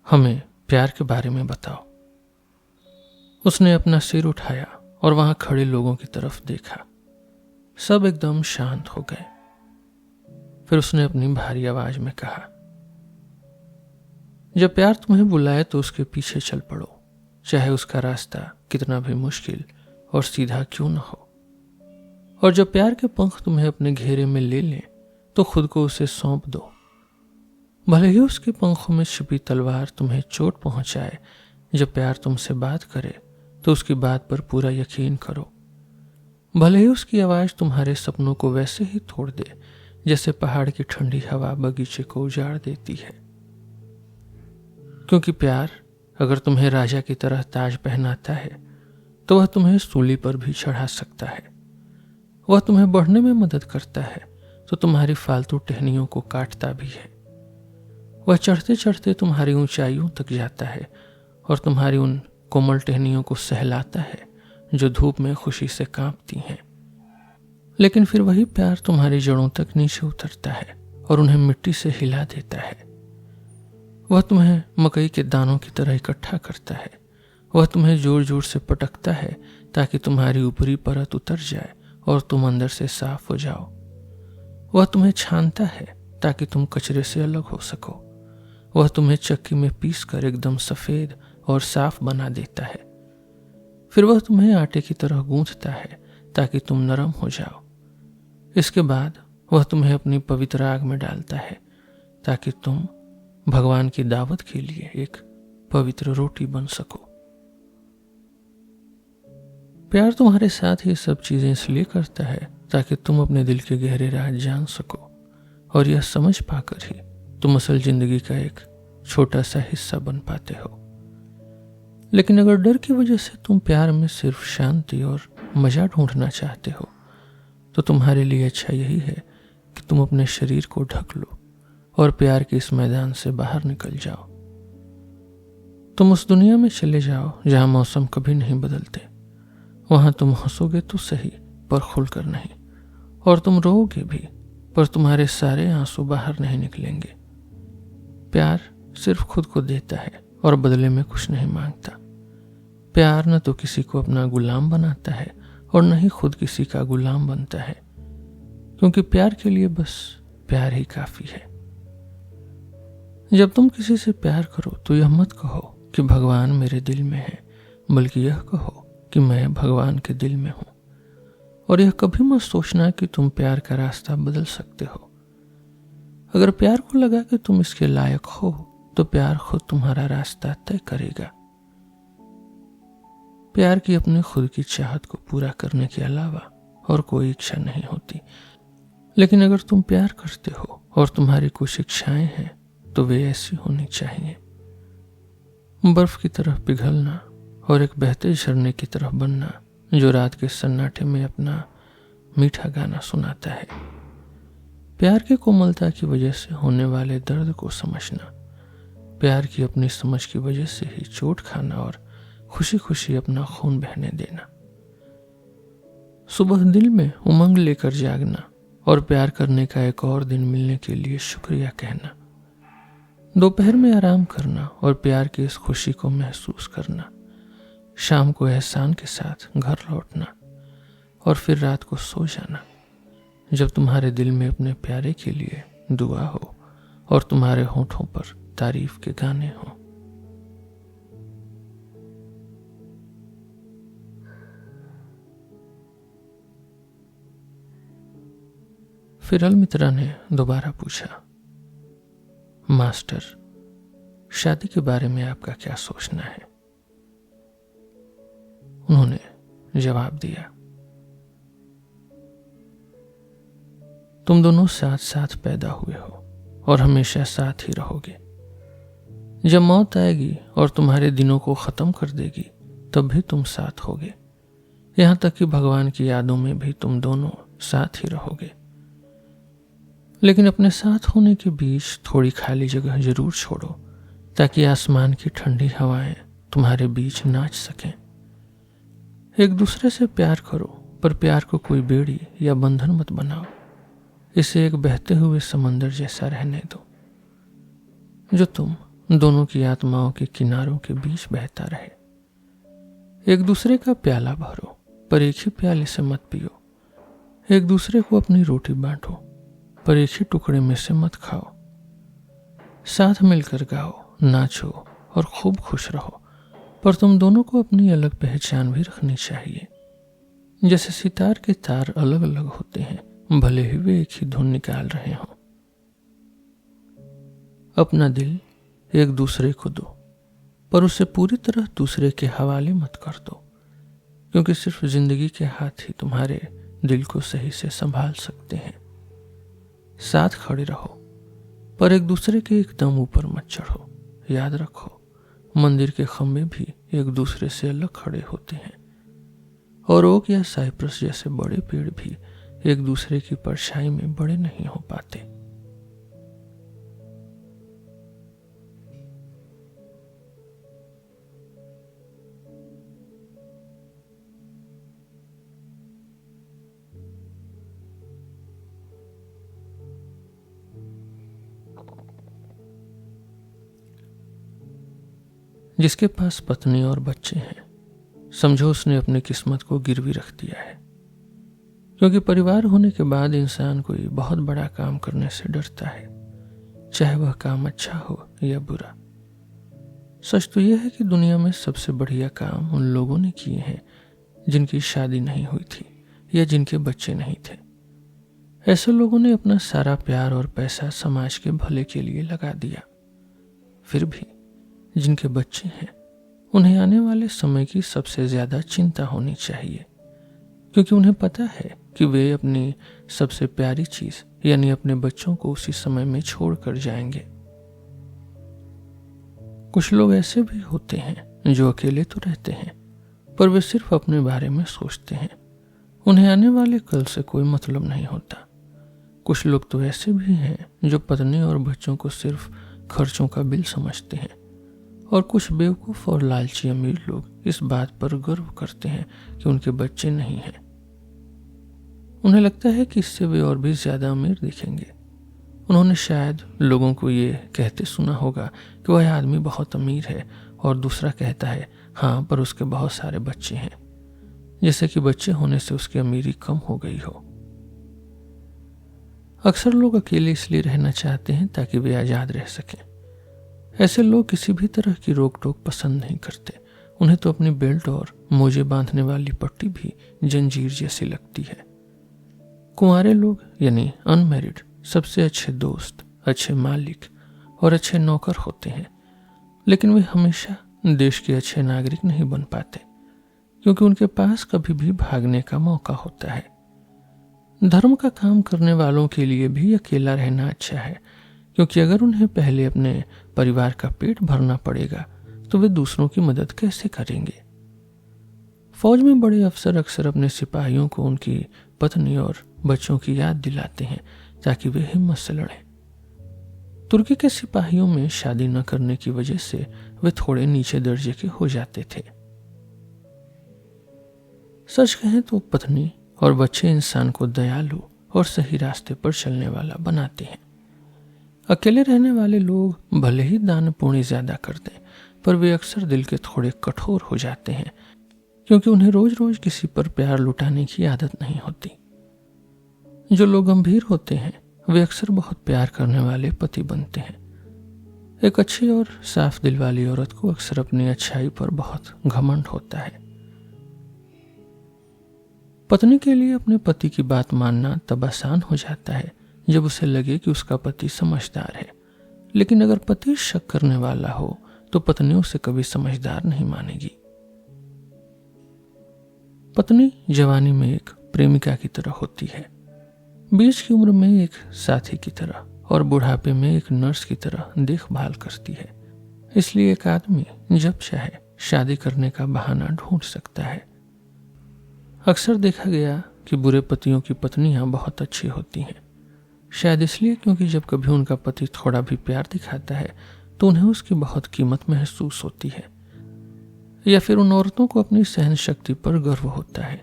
हमें प्यार के बारे में बताओ। उसने अपना सिर उठाया और वहां खड़े लोगों की तरफ देखा। सब एकदम शांत हो गए। फिर उसने अपनी भारी आवाज में कहा, जब प्यार तुम्हें बुलाए तो उसके पीछे चल पड़ो, चाहे उसका रास्ता कितना भी मुश्किल और सीधा क्यों न हो। और जब प्यार के पंख तुम्हें अपने घेरे में ले लें तो खुद को उसे सौंप दो। भले ही उसके पंखों में छिपी तलवार तुम्हें चोट पहुंचाए, जब प्यार तुमसे बात करे तो उसकी बात पर पूरा यकीन करो। भले ही उसकी आवाज तुम्हारे सपनों को वैसे ही तोड़ दे जैसे पहाड़ की ठंडी हवा बगीचे को उजाड़ देती है। क्योंकि प्यार अगर तुम्हें राजा की तरह ताज पहनाता है तो वह तुम्हें सूली पर भी चढ़ा सकता है। वह तुम्हें बढ़ने में मदद करता है तो तुम्हारी फालतू टहनियों को काटता भी है। वह चढ़ते चढ़ते तुम्हारी ऊंचाइयों तक जाता है और तुम्हारी उन कोमल टहनियों को सहलाता है जो धूप में खुशी से कांपती हैं। लेकिन फिर वही प्यार तुम्हारी जड़ों तक नीचे उतरता है और उन्हें मिट्टी से हिला देता है। वह तुम्हें मकई के दानों की तरह इकट्ठा करता है। वह तुम्हें जोर जोर से पटकता है ताकि तुम्हारी ऊपरी परत उतर जाए और तुम अंदर से साफ हो जाओ। वह तुम्हें छानता है ताकि तुम कचरे से अलग हो सको। वह तुम्हें चक्की में पीस कर एकदम सफेद और साफ बना देता है। फिर वह तुम्हें आटे की तरह गूंथता है ताकि तुम नरम हो जाओ। इसके बाद वह तुम्हें अपनी पवित्र आग में डालता है ताकि तुम भगवान की दावत के लिए एक पवित्र रोटी बन सको। प्यार तुम्हारे साथ ये सब चीजें इसलिए करता है ताकि तुम अपने दिल के गहरे राज जान सको और यह समझ पाकर ही तुम असल जिंदगी का एक छोटा सा हिस्सा बन पाते हो। लेकिन अगर डर की वजह से तुम प्यार में सिर्फ शांति और मजा ढूंढना चाहते हो तो तुम्हारे लिए अच्छा यही है कि तुम अपने शरीर को ढक लो और प्यार के इस मैदान से बाहर निकल जाओ। तुम उस दुनिया में चले जाओ जहां मौसम कभी नहीं बदलते। वहां तुम हंसोगे तो सही पर खुलकर नहीं, और तुम रोओगे भी पर तुम्हारे सारे आंसू बाहर नहीं निकलेंगे। प्यार सिर्फ खुद को देता है और बदले में कुछ नहीं मांगता। प्यार न तो किसी को अपना गुलाम बनाता है और न ही खुद किसी का गुलाम बनता है, क्योंकि प्यार के लिए बस प्यार ही काफी है। जब तुम किसी से प्यार करो तो यह मत कहो कि भगवान मेरे दिल में है, बल्कि यह कहो कि मैं भगवान के दिल में हूं। और यह कभी मत सोचना कि तुम प्यार का रास्ता बदल सकते हो। अगर प्यार को लगा कि तुम इसके लायक हो तो प्यार खुद तुम्हारा रास्ता तय करेगा। प्यार की अपनी खुद की चाहत को पूरा करने के अलावा और कोई इच्छा नहीं होती। लेकिन अगर तुम प्यार करते हो और तुम्हारी कुछ इच्छाएं हैं तो वे ऐसी होनी चाहिए। बर्फ की तरह पिघलना और एक बहते झरने की तरह बनना जो रात के सन्नाटे में अपना मीठा गाना सुनाता है। प्यार की कोमलता की वजह से होने वाले दर्द को समझना, प्यार की अपनी समझ की वजह से ही चोट खाना और खुशी खुशी अपना खून बहने देना। सुबह दिल में उमंग लेकर जागना और प्यार करने का एक और दिन मिलने के लिए शुक्रिया कहना। दोपहर में आराम करना और प्यार की इस खुशी को महसूस करना। शाम को एहसान के साथ घर लौटना और फिर रात को सो जाना जब तुम्हारे दिल में अपने प्यारे के लिए दुआ हो और तुम्हारे होठों पर तारीफ के गाने हों। फिर अलमित्रा ने दोबारा पूछा, मास्टर, शादी के बारे में आपका क्या सोचना है? उन्होंने जवाब दिया, तुम दोनों साथ साथ पैदा हुए हो और हमेशा साथ ही रहोगे। जब मौत आएगी और तुम्हारे दिनों को खत्म कर देगी तब भी तुम साथ होगे। यहां तक कि भगवान की यादों में भी तुम दोनों साथ ही रहोगे। लेकिन अपने साथ होने के बीच थोड़ी खाली जगह जरूर छोड़ो ताकि आसमान की ठंडी हवाएं तुम्हारे बीच नाच सकें। एक दूसरे से प्यार करो, पर प्यार को कोई बेड़ी या बंधन मत बनाओ। इसे एक बहते हुए समंदर जैसा रहने दो जो तुम दोनों की आत्माओं के किनारों के बीच बहता रहे। एक दूसरे का प्याला भरो, पर एक ही प्याले से मत पियो। एक दूसरे को अपनी रोटी बांटो, पर एक ही टुकड़े में से मत खाओ। साथ मिलकर गाओ, नाचो और खूब खुश रहो, पर तुम दोनों को अपनी अलग पहचान भी रखनी चाहिए। जैसे सितार के तार अलग अलग होते हैं, भले ही वे एक ही धुन निकाल रहे हों। अपना दिल एक दूसरे को दो, पर उसे पूरी तरह दूसरे के हवाले मत कर दो, क्योंकि सिर्फ जिंदगी के हाथ ही तुम्हारे दिल को सही से संभाल सकते हैं। साथ खड़े रहो, पर एक दूसरे के एकदम ऊपर मत चढ़ो। याद रखो, मंदिर के खंभे भी एक दूसरे से अलग खड़े होते हैं, और ओक या साइप्रस जैसे बड़े पेड़ भी एक दूसरे की परछाई में बड़े नहीं हो पाते। जिसके पास पत्नी और बच्चे हैं, समझो उसने अपनी किस्मत को गिरवी रख दिया है, क्योंकि परिवार होने के बाद इंसान कोई बहुत बड़ा काम करने से डरता है, चाहे वह काम अच्छा हो या बुरा। सच तो यह है कि दुनिया में सबसे बढ़िया काम उन लोगों ने किए हैं जिनकी शादी नहीं हुई थी या जिनके बच्चे नहीं थे। ऐसे लोगों ने अपना सारा प्यार और पैसा समाज के भले के लिए लगा दिया। फिर भी जिनके बच्चे हैं, उन्हें आने वाले समय की सबसे ज्यादा चिंता होनी चाहिए, क्योंकि उन्हें पता है कि वे अपनी सबसे प्यारी चीज यानी अपने बच्चों को उसी समय में छोड़ कर जाएंगे। कुछ लोग ऐसे भी होते हैं जो अकेले तो रहते हैं, पर वे सिर्फ अपने बारे में सोचते हैं। उन्हें आने वाले कल से कोई मतलब नहीं होता। कुछ लोग तो ऐसे भी हैं जो पत्नी और बच्चों को सिर्फ खर्चों का बिल समझते हैं, और कुछ बेवकूफ और लालची अमीर लोग इस बात पर गर्व करते हैं कि उनके बच्चे नहीं हैं। उन्हें लगता है कि इससे वे और भी ज्यादा अमीर दिखेंगे। उन्होंने शायद लोगों को ये कहते सुना होगा कि वह आदमी बहुत अमीर है, और दूसरा कहता है हाँ, पर उसके बहुत सारे बच्चे हैं, जैसे कि बच्चे होने से उसकी अमीरी कम हो गई हो। अक्सर लोग अकेले इसलिए रहना चाहते हैं ताकि वे आजाद रह सकें। ऐसे लोग किसी भी तरह की रोक टोक पसंद नहीं करते। उन्हें तो अपनी बेल्ट और मोजे बांधने वाली पट्टी भी जंजीर जैसी लगती है। कुंवारे लोग यानी अनमैरिड सबसे अच्छे दोस्त, अच्छे मालिक और अच्छे नौकर होते हैं, लेकिन वे हमेशा देश के अच्छे नागरिक नहीं बन पाते, क्योंकि उनके पास कभी भी भागने का मौका होता है। धर्म का काम करने वालों के लिए भी अकेला रहना अच्छा है, क्योंकि अगर उन्हें पहले अपने परिवार का पेट भरना पड़ेगा तो वे दूसरों की मदद कैसे करेंगे। फौज में बड़े अफसर अक्सर अपने सिपाहियों को उनकी पत्नी और बच्चों की याद दिलाते हैं ताकि वे हिम्मत से लड़ें। तुर्की के सिपाहियों में शादी न करने की वजह से वे थोड़े नीचे दर्जे के हो जाते थे। सच कहें तो पत्नी और बच्चे इंसान को दयालु और सही रास्ते पर चलने वाला बनाते हैं। अकेले रहने वाले लोग भले ही दान पुण्य ज्यादा करते हैं, पर वे अक्सर दिल के थोड़े कठोर हो जाते हैं, क्योंकि उन्हें रोज रोज किसी पर प्यार लुटाने की आदत नहीं होती। जो लोग गंभीर होते हैं वे अक्सर बहुत प्यार करने वाले पति बनते हैं। एक अच्छी और साफ दिल वाली औरत को अक्सर अपनी अच्छाई पर बहुत घमंड होता है। पत्नी के लिए अपने पति की बात मानना तब आसान हो जाता है जब उसे लगे कि उसका पति समझदार है, लेकिन अगर पति शक करने वाला हो तो पत्नी उसे कभी समझदार नहीं मानेगी। पत्नी जवानी में एक प्रेमिका की तरह होती है, बीच की उम्र में एक साथी की तरह, और बुढ़ापे में एक नर्स की तरह देखभाल करती है। इसलिए एक आदमी जब चाहे शादी करने का बहाना ढूंढ सकता है। अक्सर देखा गया कि बुरे पतियों की पत्नियां बहुत अच्छी होती हैं, शायद इसलिए क्योंकि जब कभी उनका पति थोड़ा भी प्यार दिखाता है तो उन्हें उसकी बहुत कीमत महसूस होती है, या फिर उन औरतों को अपनी सहन शक्ति पर गर्व होता है।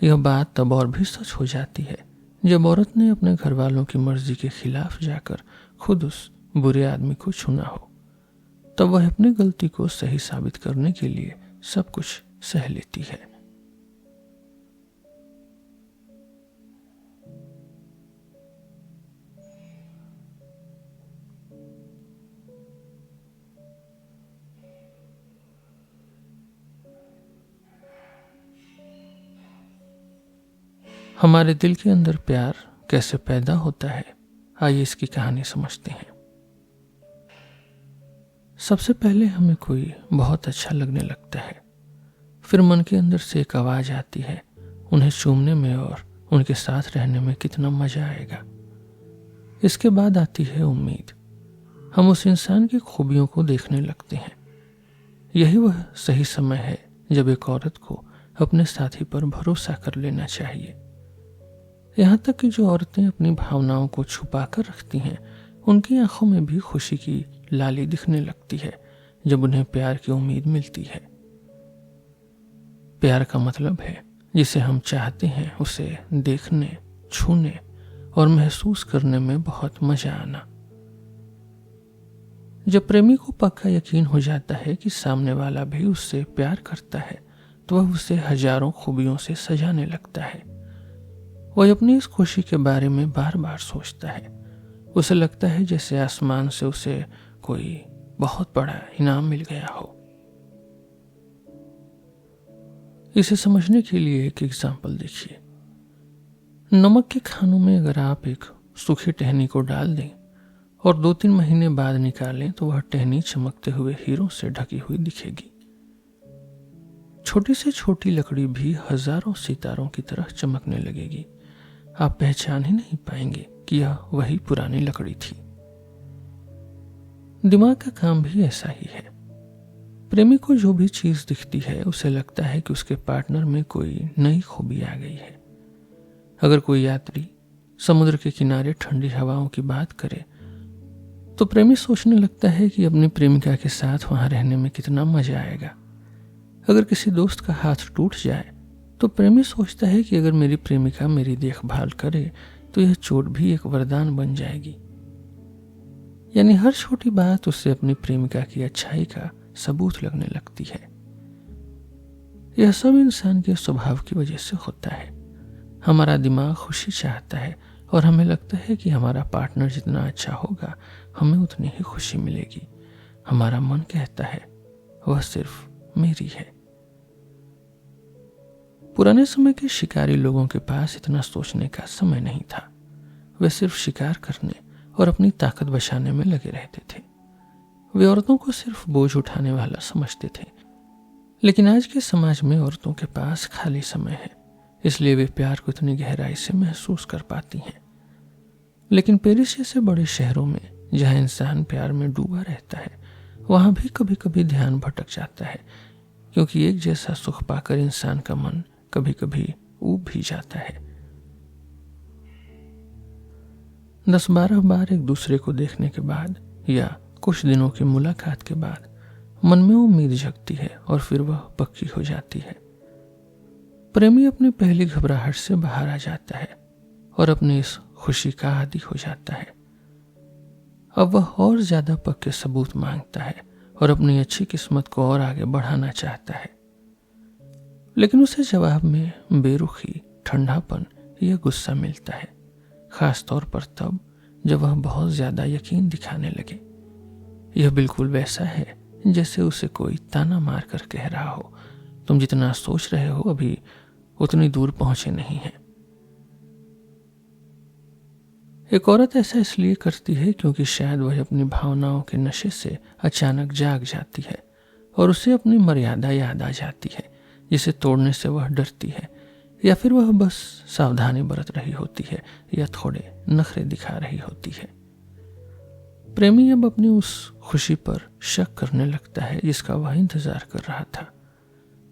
यह बात तब और भी सच हो जाती है जब औरत ने अपने घर वालों की मर्जी के खिलाफ जाकर खुद उस बुरे आदमी को चुना हो। तब वह अपनी गलती को सही साबित करने के लिए सब कुछ सह लेती है। हमारे दिल के अंदर प्यार कैसे पैदा होता है, आइए इसकी कहानी समझते हैं। सबसे पहले हमें कोई बहुत अच्छा लगने लगता है, फिर मन के अंदर से एक आवाज आती है, उन्हें चूमने में और उनके साथ रहने में कितना मजा आएगा। इसके बाद आती है उम्मीद, हम उस इंसान की खूबियों को देखने लगते हैं। यही वह सही समय है जब एक औरत को अपने साथी पर भरोसा कर लेना चाहिए। यहाँ तक कि जो औरतें अपनी भावनाओं को छुपा कर रखती हैं, उनकी आंखों में भी खुशी की लाली दिखने लगती है जब उन्हें प्यार की उम्मीद मिलती है। प्यार का मतलब है जिसे हम चाहते हैं उसे देखने, छूने और महसूस करने में बहुत मजा आना। जब प्रेमी को पक्का यकीन हो जाता है कि सामने वाला भी उससे प्यार करता है, तो वह उसे हजारों खूबियों से सजाने लगता है। वह अपनी इस खुशी के बारे में बार बार सोचता है। उसे लगता है जैसे आसमान से उसे कोई बहुत बड़ा इनाम मिल गया हो। इसे समझने के लिए एक एग्जाम्पल देखिए। नमक के खानों में अगर आप एक सूखी टहनी को डाल दें और 2-3 महीने बाद निकालें तो वह टहनी चमकते हुए हीरों से ढकी हुई दिखेगी। छोटी से छोटी लकड़ी भी हजारों सितारों की तरह चमकने लगेगी। आप पहचान ही नहीं पाएंगे कि यह वही पुरानी लकड़ी थी। दिमाग का काम भी ऐसा ही है। प्रेमी को जो भी चीज दिखती है उसे लगता है कि उसके पार्टनर में कोई नई खूबी आ गई है। अगर कोई यात्री समुद्र के किनारे ठंडी हवाओं की बात करे तो प्रेमी सोचने लगता है कि अपनी प्रेमिका के साथ वहां रहने में कितना मजा आएगा। अगर किसी दोस्त का हाथ टूट जाए तो प्रेमी सोचता है कि अगर मेरी प्रेमिका मेरी देखभाल करे तो यह चोट भी एक वरदान बन जाएगी। यानी हर छोटी बात उससे अपनी प्रेमिका की अच्छाई का सबूत लगने लगती है। यह सब इंसान के स्वभाव की वजह से होता है। हमारा दिमाग खुशी चाहता है और हमें लगता है कि हमारा पार्टनर जितना अच्छा होगा हमें उतनी ही खुशी मिलेगी। हमारा मन कहता है वह सिर्फ मेरी है। पुराने समय के शिकारी लोगों के पास इतना सोचने का समय नहीं था। वे सिर्फ शिकार करने और अपनी ताकत बचाने में लगे रहते थे। वे औरतों को सिर्फ बोझ उठाने वाला समझते थे। लेकिन आज के समाज में औरतों के पास खाली समय है, इसलिए वे प्यार को इतनी गहराई से महसूस कर पाती हैं। लेकिन पेरिस जैसे बड़े शहरों में जहां इंसान प्यार में डूबा रहता है, वहां भी कभी कभी ध्यान भटक जाता है, क्योंकि एक जैसा सुख पाकर इंसान का मन कभी कभी ऊब भी जाता है। 10-12 बार एक दूसरे को देखने के बाद या कुछ दिनों की मुलाकात के बाद मन में उम्मीद जगती है और फिर वह पक्की हो जाती है। प्रेमी अपनी पहली घबराहट से बाहर आ जाता है और अपनी इस खुशी का आदी हो जाता है। अब वह और ज्यादा पक्के सबूत मांगता है और अपनी अच्छी किस्मत को और आगे बढ़ाना चाहता है। लेकिन उसे जवाब में बेरुखी, ठंडापन या गुस्सा मिलता है, खास तौर पर तब जब वह बहुत ज्यादा यकीन दिखाने लगे। यह बिल्कुल वैसा है जैसे उसे कोई ताना मार कर कह रहा हो, तुम जितना सोच रहे हो अभी उतनी दूर पहुंचे नहीं हैं। एक औरत ऐसा इसलिए करती है क्योंकि शायद वह अपनी भावनाओं के नशे से अचानक जाग जाती है और उसे अपनी मर्यादा याद आ जाती है, जिसे तोड़ने से वह डरती है, या फिर वह बस सावधानी बरत रही होती है या थोड़े नखरे दिखा रही होती है। प्रेमी अब अपनी उस खुशी पर शक करने लगता है जिसका वह इंतजार कर रहा था।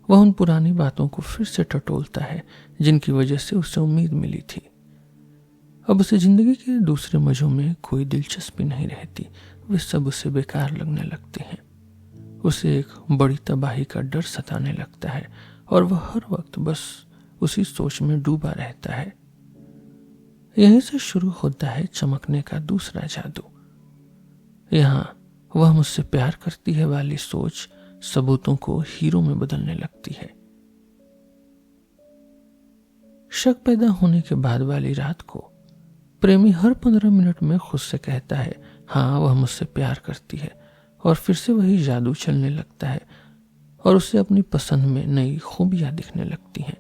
वह उन पुरानी बातों को फिर से टटोलता है जिनकी वजह से उसे उम्मीद मिली थी। अब उसे जिंदगी के दूसरे मजों में कोई दिलचस्पी नहीं रहती, वे सब उसे बेकार लगने लगते हैं। उसे एक बड़ी तबाही का डर सताने लगता है और वह हर वक्त बस उसी सोच में डूबा रहता है। यहीं से शुरू होता है चमकने का दूसरा जादू। यहाँ वह मुझसे प्यार करती है वाली सोच सबूतों को हीरो में बदलने लगती है। शक पैदा होने के बाद वाली रात को प्रेमी हर 15 मिनट में खुद से कहता है हाँ वह मुझसे प्यार करती है, और फिर से वही जादू चलने लगता है और उसे अपनी पसंद में नई खूबियां दिखने लगती हैं।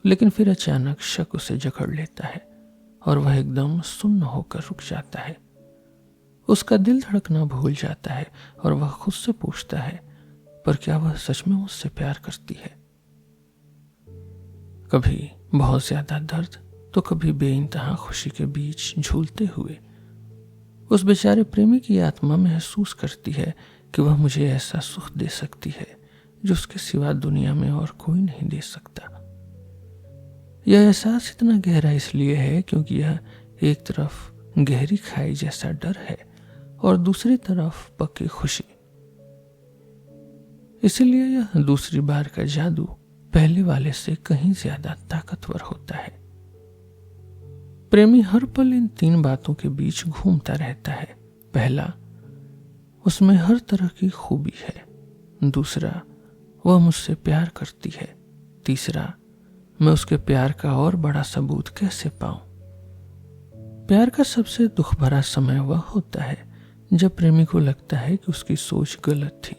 लेकिन फिर अचानक शक उसे जकड़ लेता है और वह एकदम सुन्न होकर रुक जाता है। उसका दिल धड़कना भूल जाता है और वह खुद से पूछता है पर क्या वह सच में मुझसे प्यार करती है। कभी बहुत ज्यादा दर्द तो कभी बेइंतहा खुशी के बीच झूलते हुए उस बेचारे प्रेमी की आत्मा महसूस करती है कि वह मुझे ऐसा सुख दे सकती है जो उसके सिवा दुनिया में और कोई नहीं दे सकता। यह एहसास इतना गहरा इसलिए है क्योंकि यह एक तरफ गहरी खाई जैसा डर है और दूसरी तरफ पक्की खुशी। इसलिए यह दूसरी बार का जादू पहले वाले से कहीं ज्यादा ताकतवर होता है। प्रेमी हर पल इन 3 बातों के बीच घूमता रहता है। पहला, उसमें हर तरह की खूबी है। दूसरा, वह मुझसे प्यार करती है। तीसरा, मैं उसके प्यार का और बड़ा सबूत कैसे पाऊं। प्यार का सबसे दुख भरा समय वह होता है जब प्रेमी को लगता है कि उसकी सोच गलत थी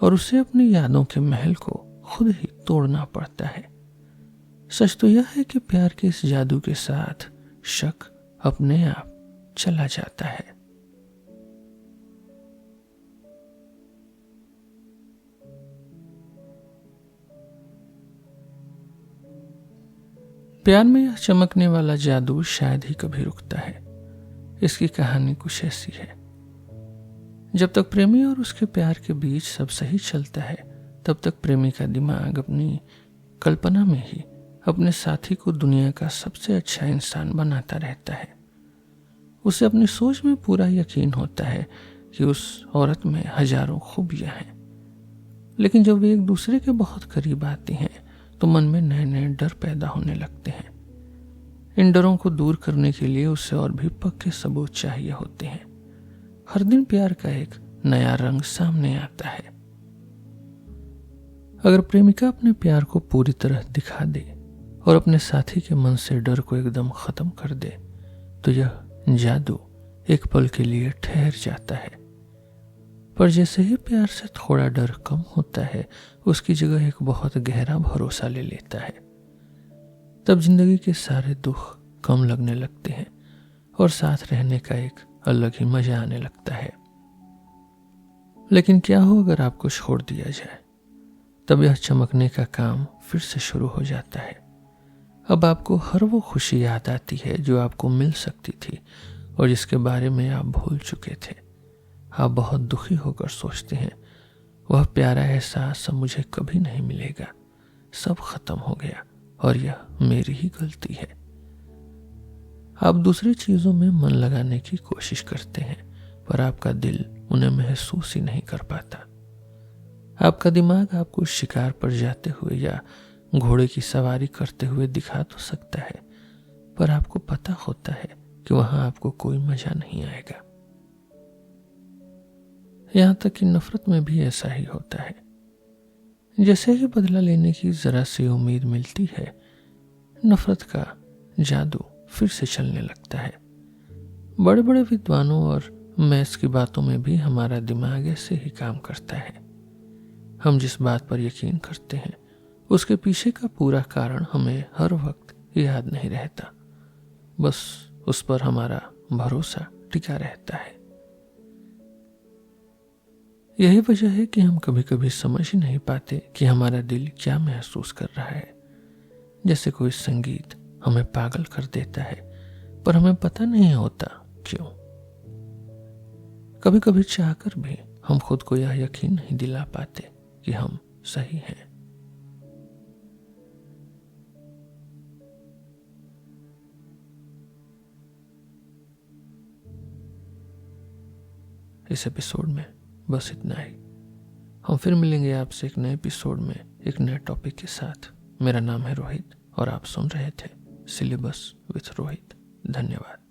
और उसे अपनी यादों के महल को खुद ही तोड़ना पड़ता है। सच तो यह है कि प्यार के इस जादू के साथ शक अपने आप चला जाता है। प्यार में यह चमकने वाला जादू शायद ही कभी रुकता है। इसकी कहानी कुछ ऐसी है। जब तक प्रेमी और उसके प्यार के बीच सब सही चलता है तब तक प्रेमी का दिमाग अपनी कल्पना में ही अपने साथी को दुनिया का सबसे अच्छा इंसान बनाता रहता है। उसे अपनी सोच में पूरा यकीन होता है कि उस औरत में हजारों खूबियां हैं। लेकिन जब वे एक दूसरे के बहुत करीब आती हैं तो मन में नए नए डर पैदा होने लगते हैं। इन डरों को दूर करने के लिए उसे और भी पक्के सबूत चाहिए होते हैं। हर दिन प्यार का एक नया रंग सामने आता है। अगर प्रेमिका अपने प्यार को पूरी तरह दिखा दे और अपने साथी के मन से डर को एकदम खत्म कर दे तो यह जादू एक पल के लिए ठहर जाता है। पर जैसे ही प्यार से थोड़ा डर कम होता है उसकी जगह एक बहुत गहरा भरोसा ले लेता है। तब जिंदगी के सारे दुख कम लगने लगते हैं और साथ रहने का एक अलग ही मजा आने लगता है। लेकिन क्या हो अगर आपको छोड़ दिया जाए, तब यह चमकने का काम फिर से शुरू हो जाता है। अब आपको हर वो खुशी याद आती है जो आपको मिल सकती थी और जिसके बारे में आप भूल चुके थे। आप बहुत दुखी होकर सोचते हैं वह प्यारा एहसास अब मुझे कभी नहीं मिलेगा, सब खत्म हो गया और यह मेरी ही गलती है। आप दूसरी चीजों में मन लगाने की कोशिश करते हैं पर आपका दिल उन्हें महसूस ही नहीं कर पाता। आपका दिमाग आपको शिकार पर जाते हुए या घोड़े की सवारी करते हुए दिखा तो सकता है पर आपको पता होता है कि वहां आपको कोई मजा नहीं आएगा। यहां तक कि नफरत में भी ऐसा ही होता है। जैसे ही बदला लेने की जरा सी उम्मीद मिलती है नफरत का जादू फिर से चलने लगता है। बड़े बड़े विद्वानों और मैथ्स की बातों में भी हमारा दिमाग ऐसे ही काम करता है। हम जिस बात पर यकीन करते हैं उसके पीछे का पूरा कारण हमें हर वक्त याद नहीं रहता, बस उस पर हमारा भरोसा टिका रहता है। यही वजह है कि हम कभी कभी समझ ही नहीं पाते कि हमारा दिल क्या महसूस कर रहा है। जैसे कोई संगीत हमें पागल कर देता है पर हमें पता नहीं होता क्यों। कभी कभी चाहकर भी हम खुद को यह यकीन नहीं दिला पाते कि हम सही हैं। इस एपिसोड में बस इतना ही। हम फिर मिलेंगे आपसे एक नए एपिसोड में एक नए टॉपिक के साथ। मेरा नाम है रोहित और आप सुन रहे थे सिलेबस विथ रोहित। धन्यवाद।